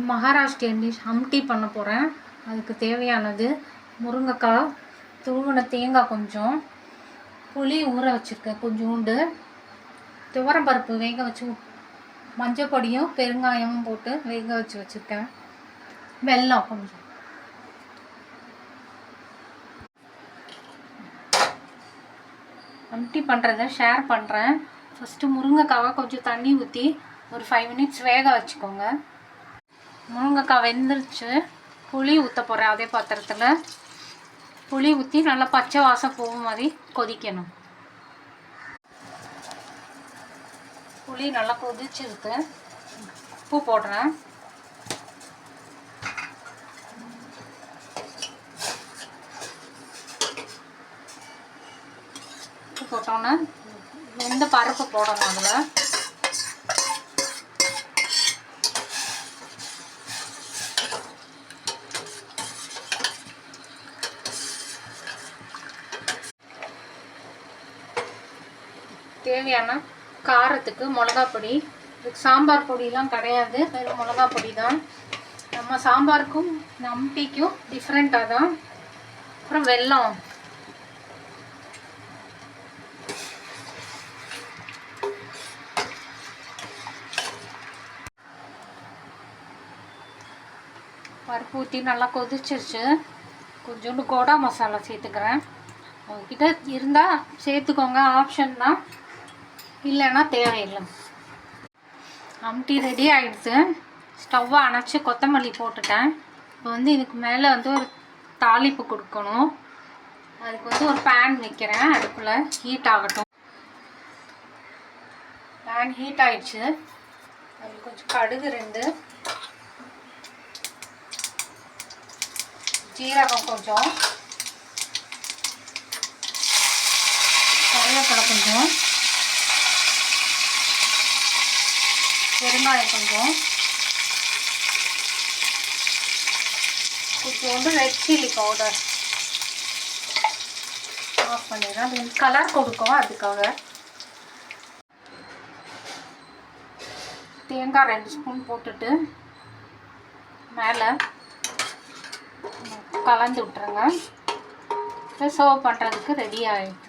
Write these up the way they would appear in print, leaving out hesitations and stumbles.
Maharashtrian dish ஹம்டி பண்ண போகிறேன். அதுக்கு தேவையானது முருங்கைக்காய், துருவின தேங்காய் கொஞ்சம், புளி ஊற வச்சுருக்கேன் கொஞ்சோண்டு, துவரம்பருப்பு வேக வச்சு மஞ்சள் பொடியும் பெருங்காயமும் போட்டு வேக வச்சு வச்சுருக்கேன், வெல்லம் கொஞ்சம். ஹம்டி பண்ணுறத ஷேர் பண்ணுறேன். ஃபஸ்ட்டு முருங்கைக்காவை கொஞ்சம் தண்ணி ஊற்றி ஒரு 5 மினிட்ஸ் வேக வச்சுக்கோங்க. முருங்கைக்காய் வெந்துருச்சு. புளி ஊற்ற போகிறேன். அதே பாத்திரத்தில் புளி ஊற்றி நல்லா பச்சை வாசம் போகும் மாதிரி கொதிக்கணும். புளி நல்லா கொதிச்சிருக்கு. உப்பு போடுறேன். உப்பு போட்டோன்னே வெந்த பருப்பு போடணும். அதில் தேவையான காரத்துக்கு மிளகாய் பொடி. இதுக்கு சாம்பார் பொடியெலாம் கிடையாது, வெறும் மிளகாய் பொடி தான். நம்ம சாம்பாருக்கும் ஹம்டிக்கும் டிஃப்ரெண்ட்டாக தான். அப்புறம் வெல்லம், பருப்பு ஊற்றி நல்லா கொதிச்சிருச்சு. கொஞ்சோண்டு கோடா மசாலா சேர்த்துக்கிறேன். உங்ககிட்ட இருந்தால் சேர்த்துக்கோங்க, ஆப்ஷன் தான், இல்லைன்னா தேவையில்லை. ஹம்டி ரெடி ஆகிடுச்சு. ஸ்டவ்வை அணைச்சி கொத்தமல்லி போட்டுட்டேன். இப்போ இதுக்கு மேலே ஒரு தாளிப்பு கொடுக்கணும். அதுக்கு ஒரு பேன் வைக்கிறேன். அடுப்பில் ஹீட் ஆகட்டும். பேன் ஹீட் ஆகிடுச்சு. அது கொஞ்சம் கடுகு 2, ஜீரகம் கொஞ்சம், கருவேப்பிலை கொஞ்சம், பெருங்காயம் கொஞ்சம், கொஞ்சோண்டு ரெட் சில்லி பவுடர் ஆஃப் பண்ணிடுறேன். அது கலர் கொடுக்கும், அதுக்காக. தேங்காய் 2 ஸ்பூன் போட்டுட்டு மேலே கலந்து விட்டுருங்க. சர்வ் பண்ணுறதுக்கு ரெடி ஆகிடுச்சு.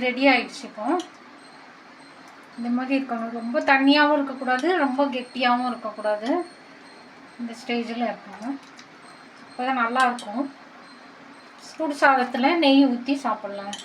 ரெடி ஆகிடுச்சு. இப்போ இந்த மாதிரி இருக்கணும். ரொம்ப தண்ணியாகவும் இருக்கக்கூடாது, ரொம்ப கெட்டியாகவும் இருக்கக்கூடாது. இந்த ஸ்டேஜில் இருக்கணும். அப்போ தான் நல்லாயிருக்கும். சுடு சாதத்தில் நெய் ஊற்றி சாப்பிட்லாம்.